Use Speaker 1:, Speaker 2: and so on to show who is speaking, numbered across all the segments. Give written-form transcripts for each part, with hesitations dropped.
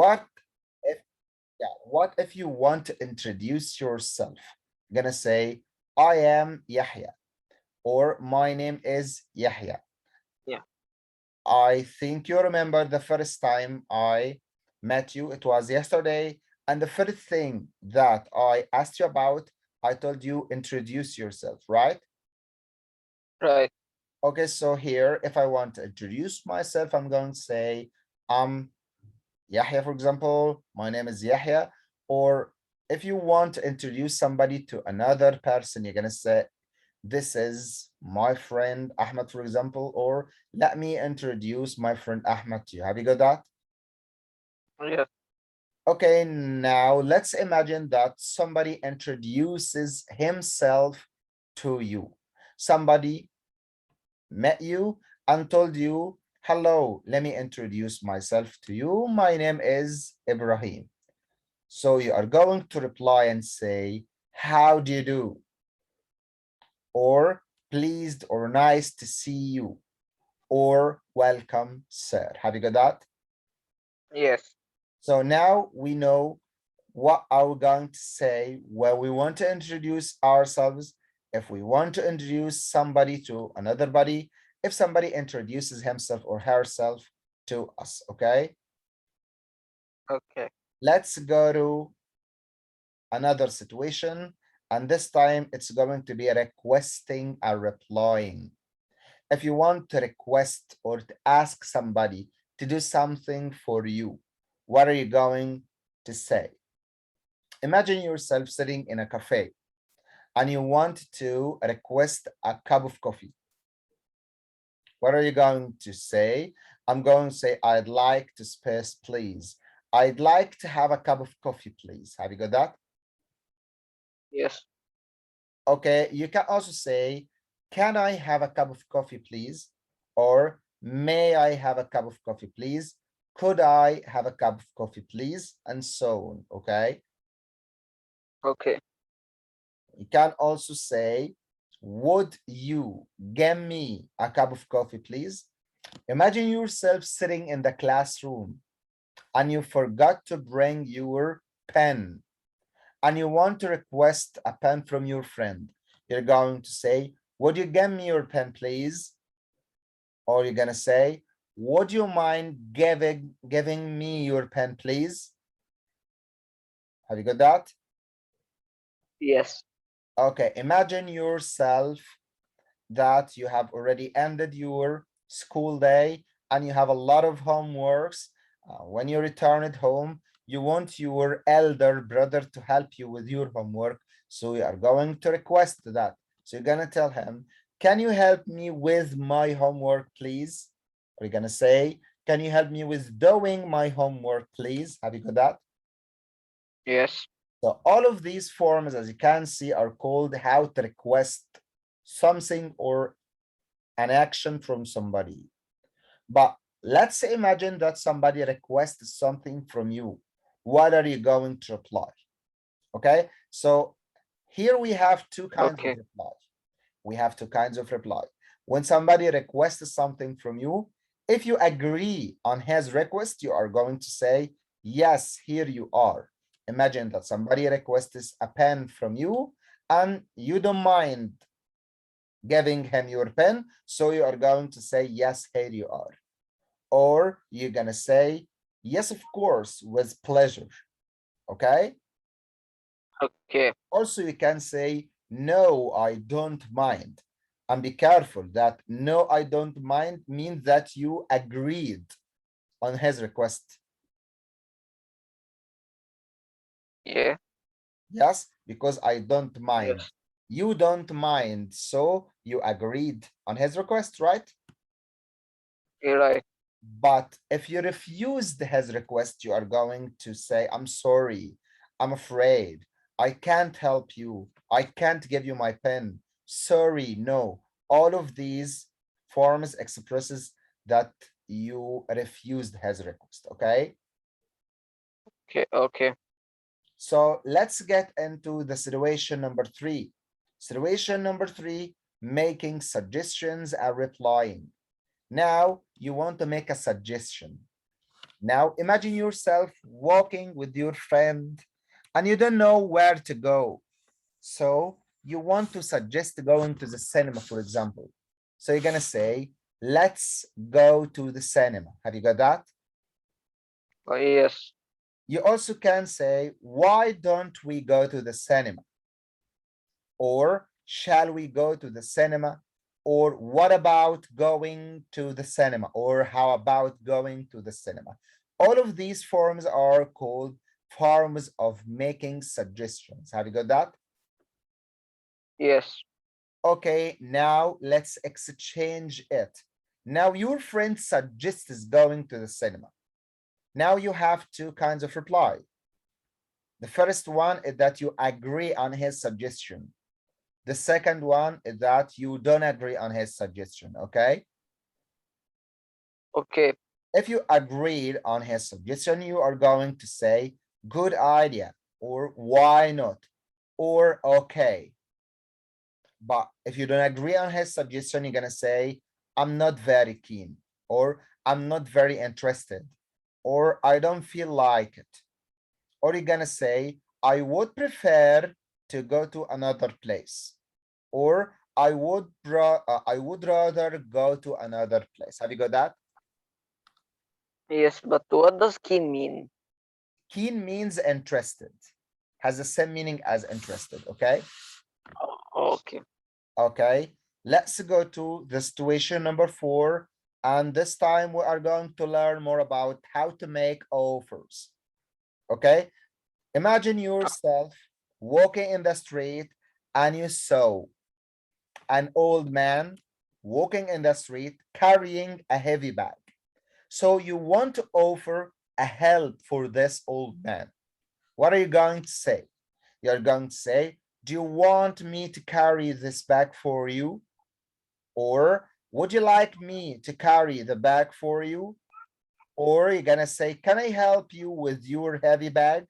Speaker 1: What if, yeah, what if you want to introduce yourself? You're gonna say, I am Yahya, or my name is Yahya.
Speaker 2: Yeah.
Speaker 1: I think you remember the first time I met you, it was yesterday. And the first thing that I asked you about, I told you introduce yourself, right?
Speaker 2: Right.
Speaker 1: Okay, so here, if I want to introduce myself, I'm going to say, I'm Yahya, for example, my name is Yahya. Or if you want to introduce somebody to another person, you're going to say, this is my friend Ahmed, for example, or let me introduce my friend Ahmed to you. Have you got that?
Speaker 2: Yes.
Speaker 1: Okay, now let's imagine that somebody introduces himself to you. Somebody met you and told you, hello, let me introduce myself to you. My name is Ibrahim. So you are going to reply and say, how do you do? Or pleased or nice to see you. Or welcome, sir. Have you got that?
Speaker 2: Yes.
Speaker 1: So now we know what are we going to say when we want to introduce ourselves, if we want to introduce somebody to another body, if somebody introduces himself or herself to us, okay?
Speaker 2: Okay.
Speaker 1: Let's go to another situation, and this time it's going to be requesting and replying. If you want to request or to ask somebody to do something for you, what are you going to say? Imagine yourself sitting in a cafe and you want to request a cup of coffee. What are you going to say? I'm going to say, I'd like to space, please. I'd like to have a cup of coffee, please. Have you got that?
Speaker 2: Yes.
Speaker 1: Okay, you can also say, can I have a cup of coffee, please? Or may I have a cup of coffee, please? Could I have a cup of coffee, please? And so on, okay?
Speaker 2: Okay.
Speaker 1: You can also say, would you give me a cup of coffee, please? Imagine yourself sitting in the classroom and you forgot to bring your pen and you want to request a pen from your friend. You're going to say, would you give me your pen, please? Or you're going to say, would you mind giving me your pen, please? Have you got that?
Speaker 2: Yes.
Speaker 1: Okay, imagine yourself that you have already ended your school day and you have a lot of homeworks. When you return at home, you want your elder brother to help you with your homework. So you are going to request that. So you're going to tell him, can you help me with my homework, please? Or you're going to say, can you help me with doing my homework, please? Have you got that?
Speaker 2: Yes.
Speaker 1: So all of these forms, as you can see, are called how to request something or an action from somebody. But let's imagine that somebody requests something from you. What are you going to reply? Okay, so here we have two kinds of
Speaker 2: Okay.
Speaker 1: reply. We have two kinds of reply. When somebody requests something from you, if you agree on his request, you are going to say, yes, here you are. Imagine that somebody requests a pen from you and you don't mind giving him your pen. So you are going to say, yes, here you are. Or you're going to say, yes, of course, with pleasure. Okay.
Speaker 2: Okay.
Speaker 1: Also, you can say, no, I don't mind. And be careful that no, I don't mind means that you agreed on his request.
Speaker 2: Yeah.
Speaker 1: Yes, because I don't mind.
Speaker 2: Yes.
Speaker 1: You don't mind. So you agreed on his request, right?
Speaker 2: You're right.
Speaker 1: But if you refused his request, you are going to say, I'm sorry, I'm afraid, I can't help you, I can't give you my pen, sorry, no. All of these forms expresses that you refused his request, okay?
Speaker 2: Okay. Okay.
Speaker 1: So let's get into the situation number three. Situation number three, making suggestions and replying. Now you want to make a suggestion. Now imagine yourself walking with your friend and you don't know where to go. So you want to suggest going to the cinema, for example. So you're gonna say, let's go to the cinema. Have you got that?
Speaker 2: Yes.
Speaker 1: You also can say, why don't we go to the cinema? Or shall we go to the cinema? Or what about going to the cinema? Or how about going to the cinema? All of these forms are called forms of making suggestions. Have you got that?
Speaker 2: Yes.
Speaker 1: Okay, now let's exchange it. Now your friend suggests going to the cinema. Now you have two kinds of reply. The first one is that you agree on his suggestion. The second one is that you don't agree on his suggestion, okay?
Speaker 2: Okay.
Speaker 1: If you agreed on his suggestion, you are going to say, good idea, or why not, or okay. But if you don't agree on his suggestion, you're gonna say, I'm not very keen, or I'm not very interested, or I don't feel like it. Or you're gonna say, I would prefer to go to another place, or I would rather go to another place. Have you got that?
Speaker 2: Yes, but what does keen mean?
Speaker 1: Keen means interested, has the same meaning as interested, okay?
Speaker 2: Okay.
Speaker 1: Okay, let's go to the situation number 4. And this time we are going to learn more about how to make offers. Okay, imagine yourself walking in the street and you saw an old man walking in the street carrying a heavy bag. So you want to offer a help for this old man. What are you going to say? You're going to say, do you want me to carry this bag for you? Or would you like me to carry the bag for you? Or you're gonna say, can I help you with your heavy bag?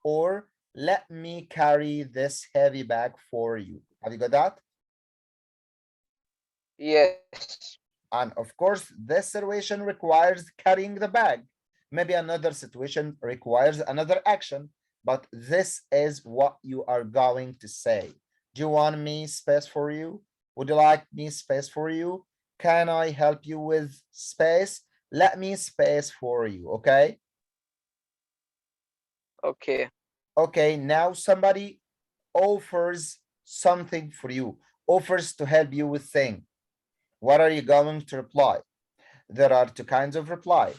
Speaker 1: Or let me carry this heavy bag for you. Have you got that?
Speaker 2: Yes.
Speaker 1: And of course, this situation requires carrying the bag. Maybe another situation requires another action, but this is what you are going to say. Do you want me space for you? Would you like me space for you? Can I help you with space? Let me space for you, okay?
Speaker 2: Okay.
Speaker 1: Okay, now somebody offers something for you, offers to help you with thing. What are you going to reply? There are two kinds of reply.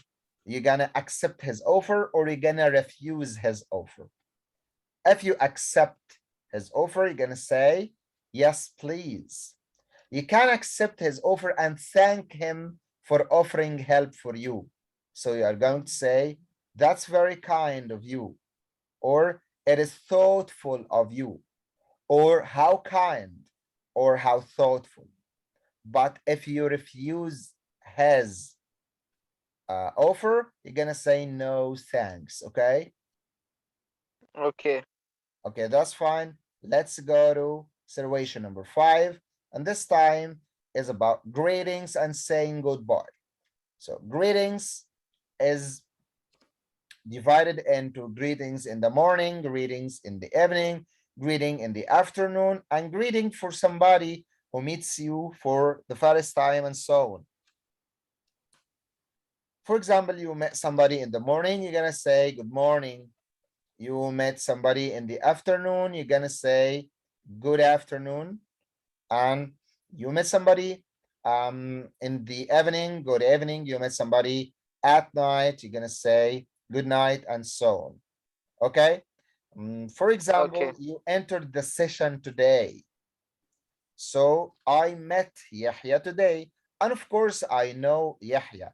Speaker 1: You're gonna accept his offer or you're gonna refuse his offer. If you accept his offer, you're gonna say, yes, please. You can accept his offer and thank him for offering help for you. So you are going to say, that's very kind of you, or it is thoughtful of you, or how kind, or how thoughtful. But if you refuse his offer, you're gonna say no thanks, okay?
Speaker 2: Okay.
Speaker 1: Okay, that's fine. Let's go to situation number 5. And this time is about greetings and saying goodbye. So greetings is divided into greetings in the morning, greetings in the evening, greeting in the afternoon, and greeting for somebody who meets you for the first time and so on. For example, you met somebody in the morning, you're gonna say good morning. You met somebody in the afternoon, you're gonna say good afternoon. And you met somebody in the evening, good evening. You met somebody at night, you're gonna say good night and so on. Okay. For example,
Speaker 2: Okay.
Speaker 1: you entered the session today. So I met Yahya today. And of course, I know Yahya.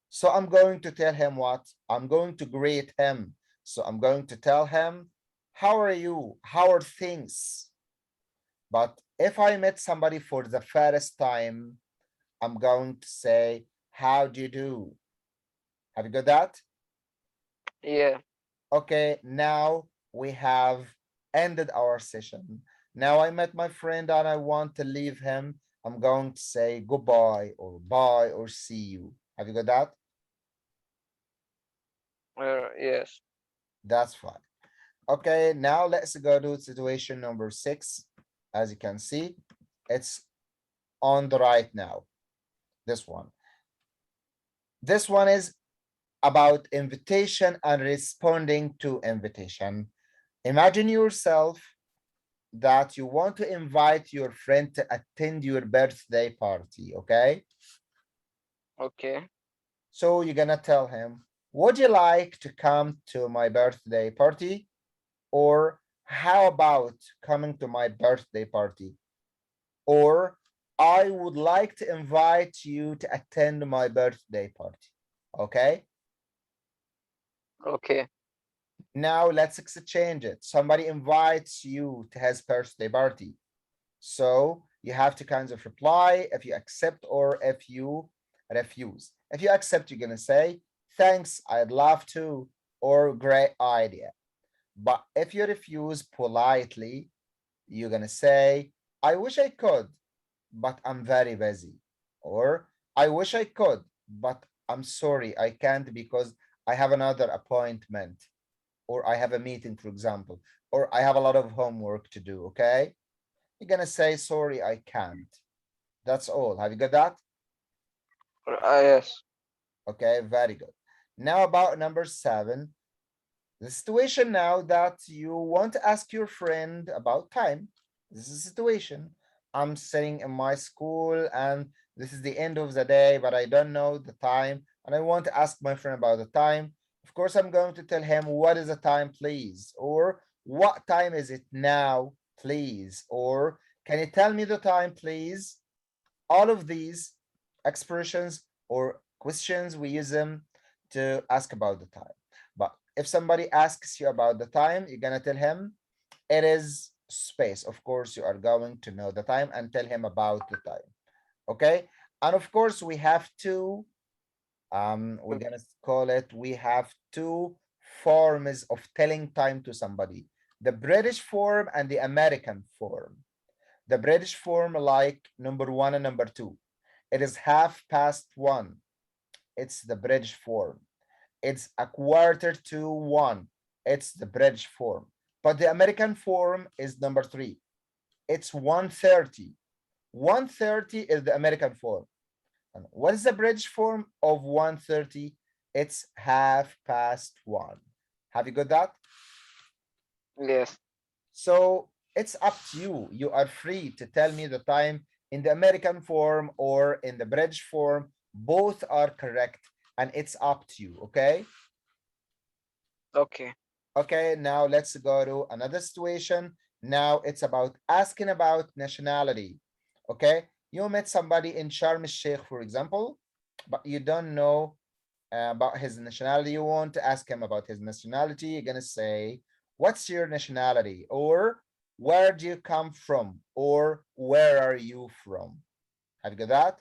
Speaker 1: So I'm going to tell him what? I'm going to greet him. So I'm going to tell him, how are you? How are things? But if I met somebody for the first time, I'm going to say, how do you do? Have you got that?
Speaker 2: Yeah.
Speaker 1: Okay, now we have ended our session. Now I met my friend and I want to leave him. I'm going to say goodbye or bye or see you. Have you got that?
Speaker 2: Yes.
Speaker 1: That's fine. Okay, now let's go to situation number 6. As you can see, it's on the right now. This one. This one is about invitation and responding to invitation. Imagine yourself that you want to invite your friend to attend your birthday party, okay?
Speaker 2: Okay.
Speaker 1: So you're gonna tell him, would you like to come to my birthday party? Or how about coming to my birthday party? Or I would like to invite you to attend my birthday party, okay?
Speaker 2: Okay.
Speaker 1: Now let's exchange it. Somebody invites you to his birthday party. So you have to kind of reply if you accept or if you refuse. If you accept, you're gonna say, thanks, I'd love to, or great idea. But if you refuse politely, you're gonna say, I wish I could, but I'm very busy. Or I wish I could, but I'm sorry, I can't because I have another appointment, or I have a meeting, for example, or I have a lot of homework to do, okay? You're gonna say, sorry, I can't. That's all. Have you got that?
Speaker 2: Yes.
Speaker 1: Okay, very good. Now about number 7, the situation now that you want to ask your friend about time. This is a situation. I'm sitting in my school and this is the end of the day, but I don't know the time and I want to ask my friend about the time. Of course, I'm going to tell him, what is the time, please? Or what time is it now, please? Or can you tell me the time, please? All of these expressions or questions, we use them to ask about the time. But if somebody asks you about the time, you're gonna tell him it is space. Of course, you are going to know the time and tell him about the time. Okay. And of course, we have two, we're gonna call it, we have two forms of telling time to somebody, the British form and the American form. The British form, like number 1 and number 2. It is 1:30. It's the British form. It's 1:45. It's the British form. But the American form is number 3. It's 1:30. 1:30 is the American form. And what is the British form of 1:30? It's 1:30. Have you got that?
Speaker 2: Yes.
Speaker 1: So it's up to you. You are free to tell me the time in the American form or in the British form. Both are correct and it's up to you, okay?
Speaker 2: Okay.
Speaker 1: Okay, now let's go to another situation. Now it's about asking about nationality, okay? You met somebody in Sharm el-Sheikh, for example, but you don't know about his nationality. You want to ask him about his nationality. You're gonna say, what's your nationality? Or where do you come from? Or where are you from? Have you got that?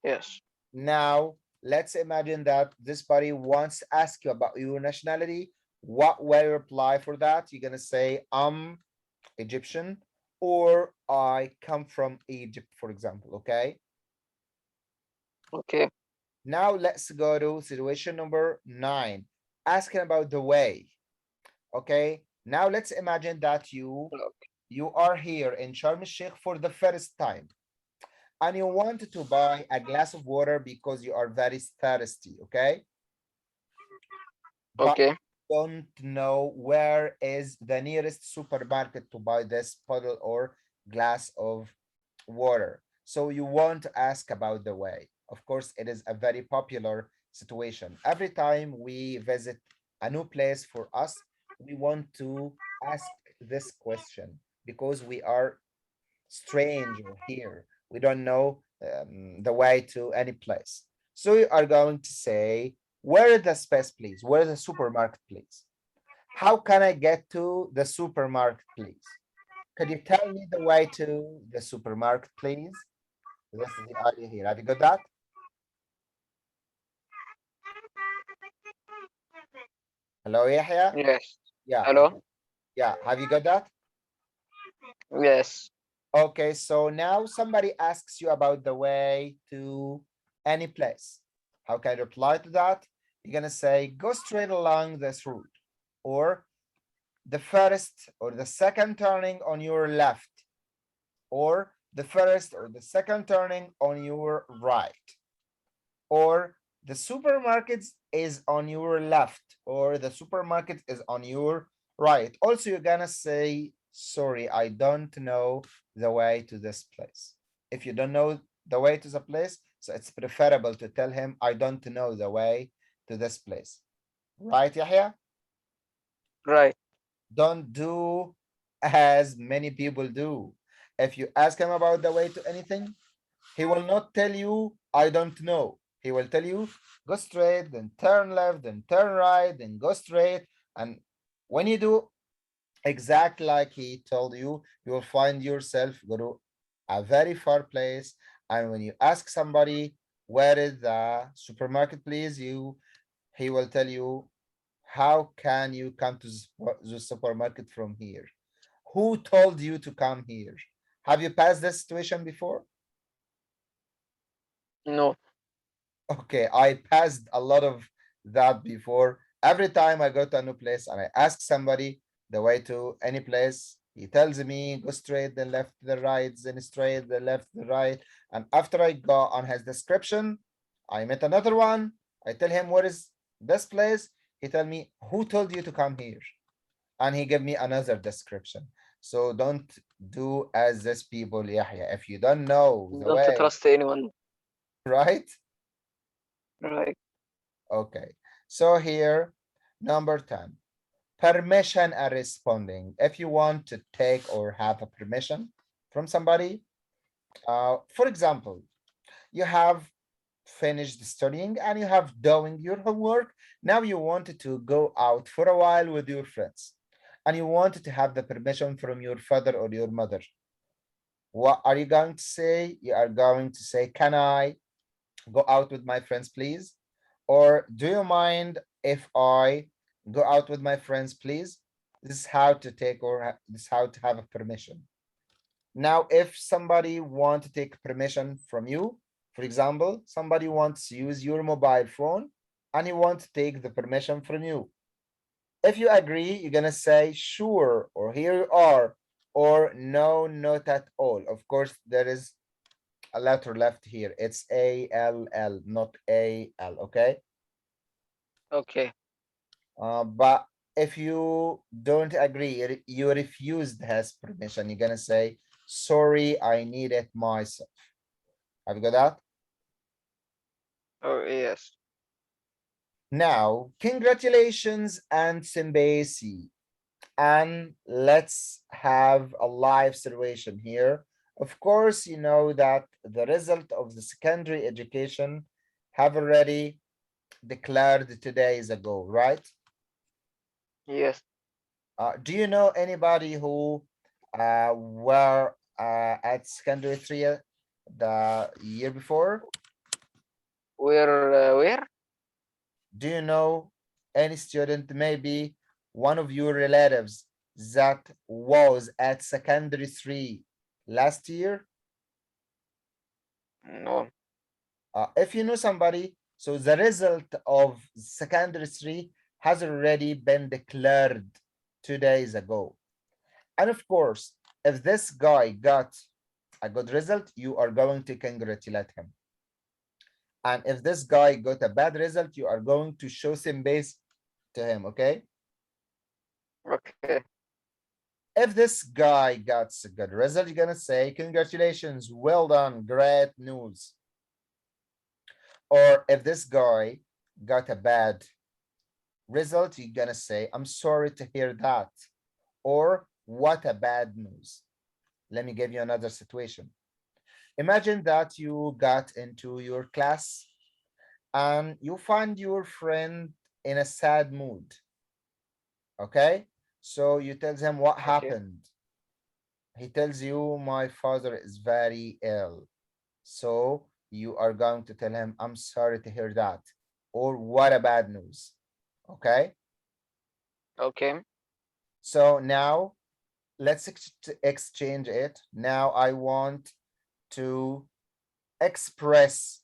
Speaker 2: Yes.
Speaker 1: Now, let's imagine that this buddy wants to ask you about your nationality. What will you reply for that? You're gonna say, I'm Egyptian, or I come from Egypt, for example, okay?
Speaker 2: Okay.
Speaker 1: Now let's go to situation number 9, asking about the way. Okay, now let's imagine that you are here in Sharm el-Sheikh for the first time and you wanted to buy a glass of water because you are very thirsty, okay? But
Speaker 2: Okay.
Speaker 1: don't know where is the nearest supermarket to buy this bottle or glass of water. So you want to ask about the way. Of course, it is a very popular situation. Every time we visit a new place for us, we want to ask this question because we are stranger here. We don't know the way to any place. So you are going to say, where is the space, please? Where is the supermarket, please? How can I get to the supermarket, please? Could you tell me the way to the supermarket, please? This is the idea here. Have you got that? Hello, Yahya?
Speaker 2: Yes.
Speaker 1: Yeah,
Speaker 2: Hello?
Speaker 1: yeah. Have you got that?
Speaker 2: Yes.
Speaker 1: Okay, so now somebody asks you about the way to any place. How can I reply to that? You're gonna say, go straight along this road, or the first or the second turning on your left, or the first or the second turning on your right, or the supermarket is on your left, or the supermarket is on your right. Also, you're gonna say, sorry, I don't know the way to this place. If you don't know the way to the place, so it's preferable to tell him, I don't know the way to this place. Right, Yahya?
Speaker 2: Right.
Speaker 1: Don't do as many people do. If you ask him about the way to anything, he will not tell you, I don't know. He will tell you, go straight, then turn left, then turn right, then go straight. And when you do exactly like he told you, you will find yourself go to a very far place. And when you ask somebody, where is the supermarket, please, he will tell you, how can you come to the supermarket from here? Who told you to come here? Have you passed this situation before?
Speaker 2: No.
Speaker 1: Okay, I passed a lot of that before. Every time I go to a new place and I ask somebody the way to any place, he tells me go straight, then left, the right, then straight, the left, the right. And after I go on his description, I met another one. I tell him what is this place. He tell me who told you to come here, and he gave me another description. So don't do as this people, Yahya. If you don't know the
Speaker 2: Don't
Speaker 1: way,
Speaker 2: trust anyone.
Speaker 1: right?
Speaker 2: Right.
Speaker 1: Okay, so here, number 10, permission and responding. If you want to take or have a permission from somebody, for example, you have finished studying and you have doing your homework. Now you wanted to go out for a while with your friends and you wanted to have the permission from your father or your mother. What are you going to say? You are going to say, can I go out with my friends, please? Or do you mind if I go out with my friends, please? This is how to take or this is how to have a permission. Now, if somebody want to take permission from you, for example, somebody wants to use your mobile phone and he wants to take the permission from you. If you agree, you're gonna say sure, or here you are, or no, not at all. Of course, there is a letter left here. It's ALL, not AL, okay?
Speaker 2: Okay.
Speaker 1: But if you don't agree, you refused his permission, you're gonna say, sorry, I need it myself. Have you got that?
Speaker 2: Oh, yes.
Speaker 1: Now, congratulations and sympathy. And let's have a live situation here. Of course, you know that the result of the secondary education have already declared 2 days ago, right?
Speaker 2: Yes.
Speaker 1: Do you know anybody who were at secondary 3 the year before?
Speaker 2: Where?
Speaker 1: Do you know any student, maybe one of your relatives that was at secondary 3 last year?
Speaker 2: No.
Speaker 1: If you know somebody, so the result of secondary 3 has already been declared 2 days ago. And of course, if this guy got a good result, you are going to congratulate him. And if this guy got a bad result, you are going to show some base to him, okay?
Speaker 2: Okay.
Speaker 1: If this guy got a good result, you're gonna say, congratulations, well done, great news. Or if this guy got a bad result, you're gonna say, I'm sorry to hear that. Or what a bad news. Let me give you another situation. Imagine that you got into your class and you find your friend in a sad mood. Okay, so you tell him what
Speaker 2: Okay.
Speaker 1: happened. He tells you, my father is very ill. So you are going to tell him, I'm sorry to hear that, or what a bad news. Okay,
Speaker 2: Okay.
Speaker 1: so now let's exchange it. Now I want to express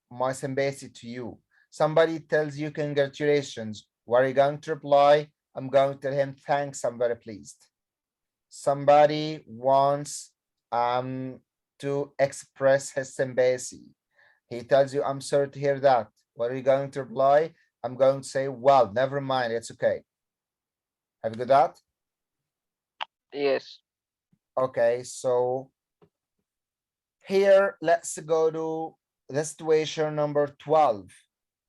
Speaker 1: my sympathy to you. Somebody tells you congratulations. What are you going to reply? I'm going to tell him thanks, I'm very pleased. Somebody wants to express his sympathy. He tells you, I'm sorry to hear that. What are you going to reply? I'm going to say, well, never mind, it's okay. Have you got that?
Speaker 2: Yes.
Speaker 1: Okay, so here, let's go to the situation number 12.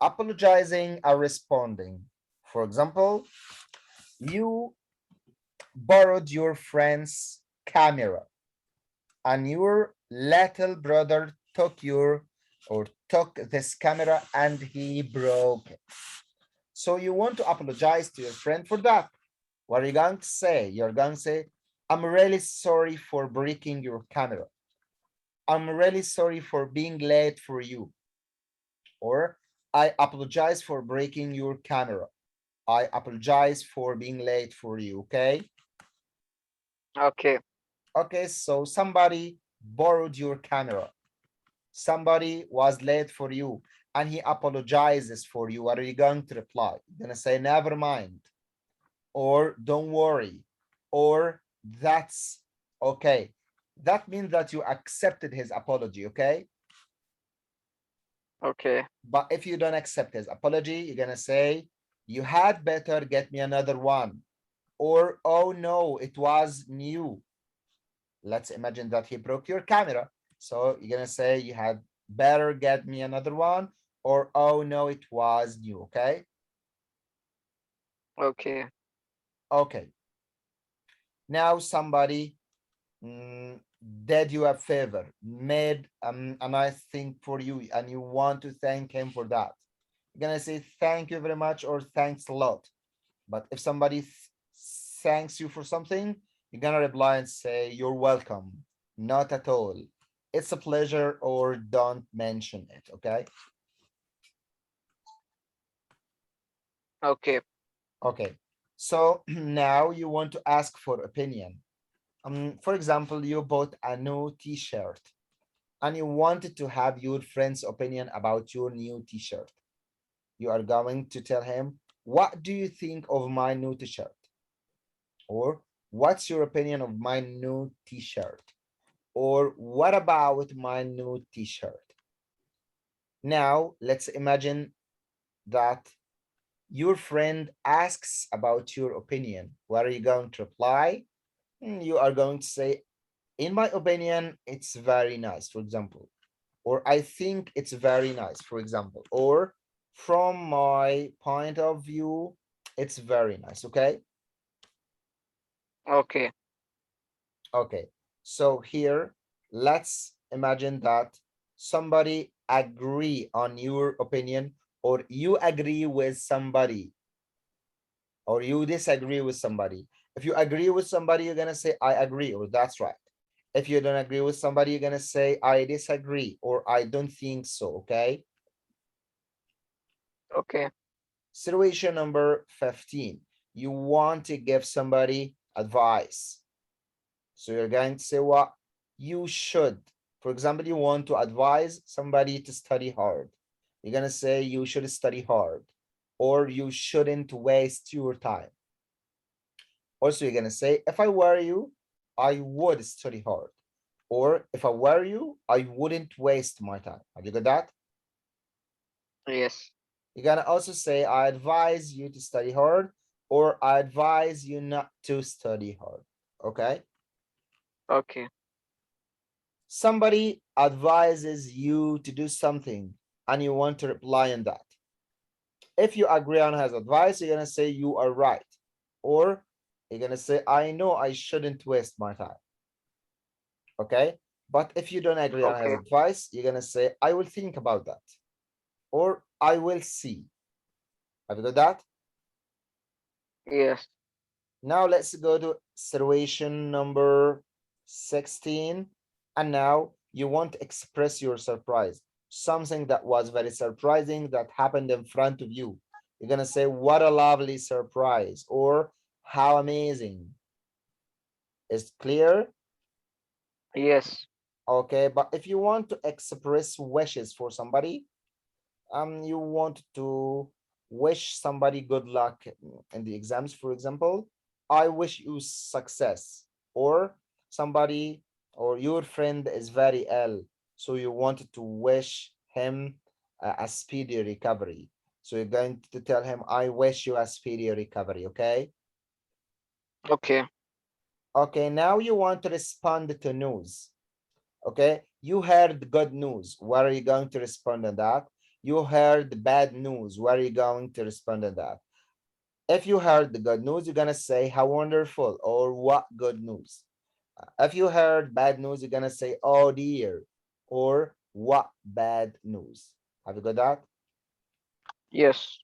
Speaker 1: Apologizing or responding. For example, you borrowed your friend's camera and your little brother took this camera and he broke it. So you want to apologize to your friend for that. What are you going to say? You're going to say, I'm really sorry for breaking your camera. I'm really sorry for being late for you. Or I apologize for breaking your camera. I apologize for being late for you, okay?
Speaker 2: Okay.
Speaker 1: Okay, so somebody borrowed your camera. Somebody was late for you and he apologizes for you. What are you going to reply? You're going to say, never mind, or don't worry, or that's okay. That means that you accepted his apology, okay?
Speaker 2: Okay.
Speaker 1: But if you don't accept his apology, you're going to say, you had better get me another one. Or, oh no, it was new. Let's imagine that he broke your camera. So you're going to say, you had better get me another one. Or, oh no, it was new. Okay.
Speaker 2: Okay.
Speaker 1: Okay. Now somebody did you a favor, made a nice thing for you, and you want to thank him for that. You're going to say, thank you very much or thanks a lot. But if somebody thanks you for something, you're gonna reply and say, you're welcome. Not at all. It's a pleasure or don't mention it, okay?
Speaker 2: Okay.
Speaker 1: Okay. So now you want to ask for opinion. For example, you bought a new t-shirt and you wanted to have your friend's opinion about your new t-shirt. You are going to tell him, what do you think of my new t-shirt? Or what's your opinion of my new t-shirt? Or what about my new t-shirt? Now, let's imagine that your friend asks about your opinion. What are you going to reply? You are going to say, in my opinion, it's very nice, for example. Or I think it's very nice, for example. Or from my point of view, it's very nice, okay?
Speaker 2: Okay.
Speaker 1: Okay, so here, let's imagine that somebody agree on your opinion, or you agree with somebody, or you disagree with somebody. If you agree with somebody, you're gonna say, I agree, or that's right. If you don't agree with somebody, you're gonna say, I disagree, or I don't think so, okay?
Speaker 2: Okay.
Speaker 1: Situation number 15. You want to give somebody advice. So you're going to say what you should. For example, you want to advise somebody to study hard. You're going to say you should study hard, or you shouldn't waste your time. Also, you're going to say, if I were you, I would study hard. Or if I were you, I wouldn't waste my time. Have you got that?
Speaker 2: Yes.
Speaker 1: You're going to also say, I advise you to study hard, or I advise you not to study hard. Okay?
Speaker 2: Okay.
Speaker 1: Somebody advises you to do something and you want to reply on that. If you agree on his advice, you're going to say you are right. Or you're going to say, I know I shouldn't waste my time. Okay. But if you don't agree on his
Speaker 2: Okay.
Speaker 1: advice, you're going to say, I will think about that. Or I will see. Have you got that?
Speaker 2: Yes.
Speaker 1: Now let's go to situation number 16. And now you want to express your surprise. Something that was very surprising that happened in front of you. You're going to say, what a lovely surprise, or how amazing. Is clear?
Speaker 2: Yes.
Speaker 1: Okay, but if you want to express wishes for somebody, you want to wish somebody good luck in the exams, for example, I wish you success. Or somebody or your friend is very ill, so you wanted to wish him a speedy recovery. So you're going to tell him, I wish you a speedy recovery, okay?
Speaker 2: Okay.
Speaker 1: Okay, now you want to respond to news. Okay, you heard good news. What are you going to respond on that? You heard bad news. What are you going to respond on that? If you heard the good news, you're gonna say how wonderful or what good news. If you heard bad news, you're gonna say oh dear or what bad news. Have you got that?
Speaker 2: Yes.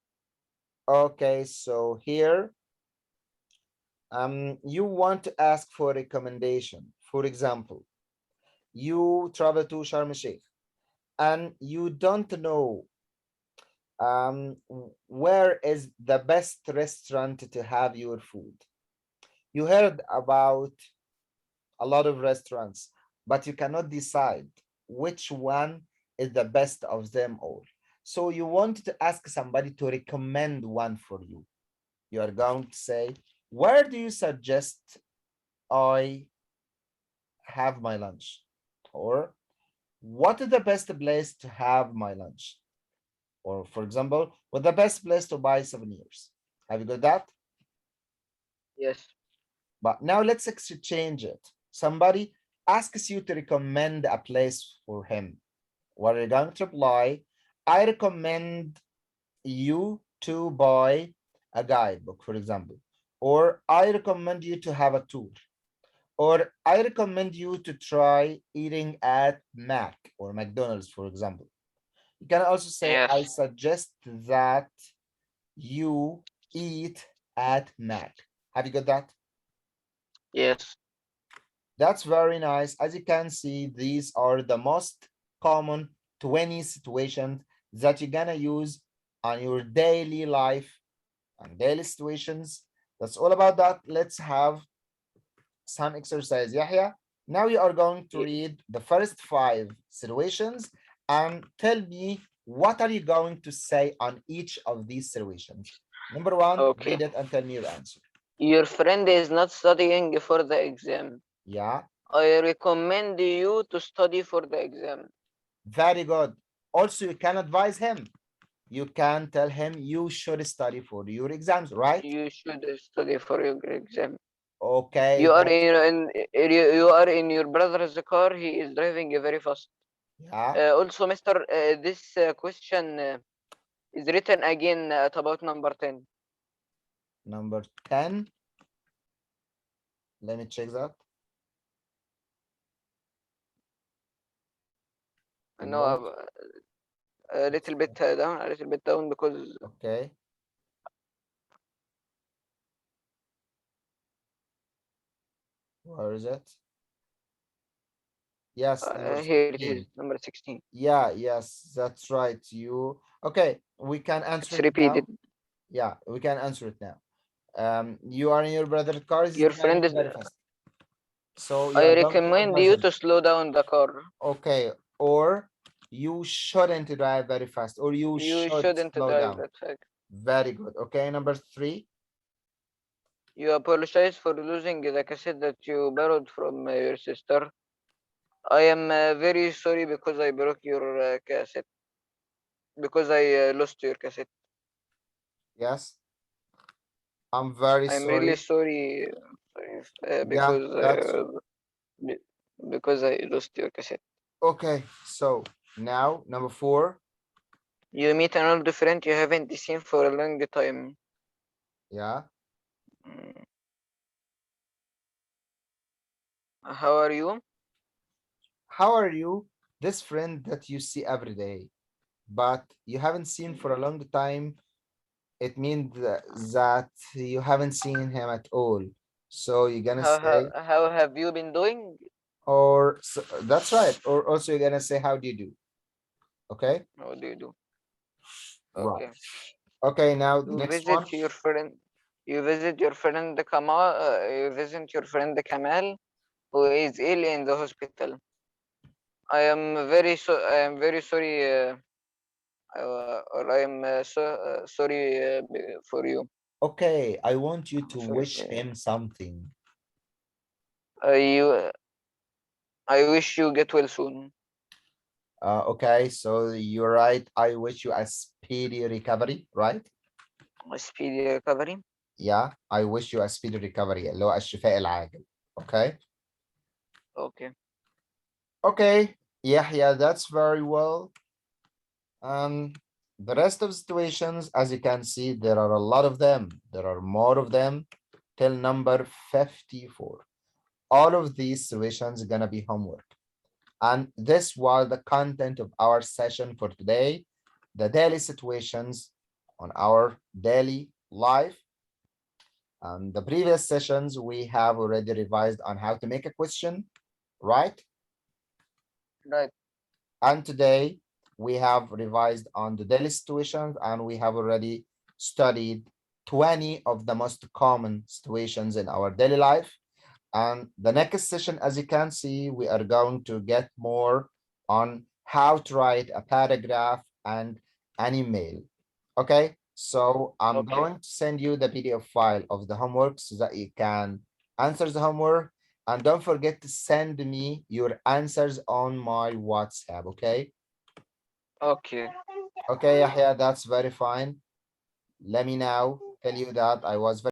Speaker 1: Okay, so here you want to ask for recommendation. For example, you travel to Sharm el-Sheikh and you don't know where is the best restaurant to have your food. You heard about a lot of restaurants, but you cannot decide which one is the best of them all. So you want to ask somebody to recommend one for you. You are going to say, where do you suggest I have my lunch? Or what is the best place to have my lunch? Or for example, what the best place to buy souvenirs? Have you got that?
Speaker 2: Yes.
Speaker 1: But now let's exchange it. Somebody asks you to recommend a place for him. What are you going to reply? I recommend you to buy a guidebook, for example. Or I recommend you to have a tour. Or I recommend you to try eating at Mac or McDonald's, for example. You can also say, I
Speaker 2: Yes.
Speaker 1: suggest that you eat at Mac. Have you got that?
Speaker 2: Yes.
Speaker 1: That's very nice. As you can see, these are the most common 20 situations that you're gonna use on your daily life and daily situations. That's all about that. Let's have some exercise. Yahya, now you are going to
Speaker 2: Ye-
Speaker 1: read the first 5 situations and tell me what are you going to say on each of these situations. Number 1,
Speaker 2: Okay.
Speaker 1: read it and tell me your answer.
Speaker 2: Your friend is not studying for the exam.
Speaker 1: Yeah,
Speaker 2: I recommend you to study for the exam.
Speaker 1: very good. Also, you can advise him. You can tell him you should study for your exams, right?
Speaker 2: You should study for your exam.
Speaker 1: Okay,
Speaker 2: You are
Speaker 1: that's
Speaker 2: you are in your brother's car. He is driving very fast.
Speaker 1: yeah.
Speaker 2: Also, Mister, this question is written again at about number 10.
Speaker 1: Number 10. Let me check that.
Speaker 2: No,
Speaker 1: Note.
Speaker 2: a little bit down, a little bit down because
Speaker 1: Okay. Where is it? Yes, number
Speaker 2: here it is,
Speaker 1: 16.
Speaker 2: number 16.
Speaker 1: Yeah, yes, that's right. You okay, we can answer
Speaker 2: It's
Speaker 1: it
Speaker 2: repeated.
Speaker 1: now. Yeah, we can answer it now. You are in your brother's car, is
Speaker 2: Your friend
Speaker 1: driving
Speaker 2: is.
Speaker 1: very fast. So you
Speaker 2: I
Speaker 1: are going to
Speaker 2: recommend
Speaker 1: advise
Speaker 2: you
Speaker 1: him.
Speaker 2: to slow down the car.
Speaker 1: Okay, or you shouldn't drive very fast, or you
Speaker 2: You
Speaker 1: should
Speaker 2: shouldn't
Speaker 1: slow
Speaker 2: drive
Speaker 1: down.
Speaker 2: that fast.
Speaker 1: Very good. Okay, number 3.
Speaker 2: You apologize for losing the cassette that you borrowed from your sister. I am very sorry because I broke your cassette. Because I lost your cassette.
Speaker 1: Yes, I'm very
Speaker 2: I'm really
Speaker 1: sorry.
Speaker 2: sorry,
Speaker 1: Yeah, that's
Speaker 2: be- because I lost your cassette.
Speaker 1: okay. So now number 4.
Speaker 2: You meet an old friend you haven't seen for a long time.
Speaker 1: Yeah.
Speaker 2: Mm, How are you?
Speaker 1: How are you? This friend that you see every day, but you haven't seen for a
Speaker 2: Mm,
Speaker 1: long time. It means that you haven't seen him at all. So you're gonna say,
Speaker 2: How have you been doing?
Speaker 1: or so, that's right. Or also you're gonna say, how do you do? Okay.
Speaker 2: What do you do?
Speaker 1: Right.
Speaker 2: Okay.
Speaker 1: Okay. Now the
Speaker 2: You
Speaker 1: next one.
Speaker 2: visit your friend. You visit your friend Kamal. You visit your friend Kamal, who is ill in the hospital. I am very sorry. or I am sorry for you.
Speaker 1: Okay, I want you to
Speaker 2: Sorry
Speaker 1: wish
Speaker 2: for you.
Speaker 1: him something.
Speaker 2: You, I wish you get well soon.
Speaker 1: Okay, so you're right. I wish you a speedy recovery, right?
Speaker 2: A speedy recovery.
Speaker 1: Yeah, I wish you a speedy recovery اللي هو الشفاء العاجل. Okay.
Speaker 2: Okay.
Speaker 1: Okay, yeah, that's very well. The rest of situations, as you can see, there are a lot of them. There are more of them till number 54. All of these situations are gonna be homework. And this was the content of our session for today, the daily situations on our daily life. And the previous sessions, we have already revised on how to make a question, right?
Speaker 2: Right.
Speaker 1: And today we have revised on the daily situations and we have already studied 20 of the most common situations in our daily life. And the next session, as you can see, we are going to get more on how to write a paragraph and an email. Okay, so I'm
Speaker 2: Okay.
Speaker 1: going to send you the PDF file of the homework so that you can answer the homework. And don't forget to send me your answers on my WhatsApp, okay?
Speaker 2: Okay.
Speaker 1: Okay, Yahya, that's very fine. Let me now tell you that I was very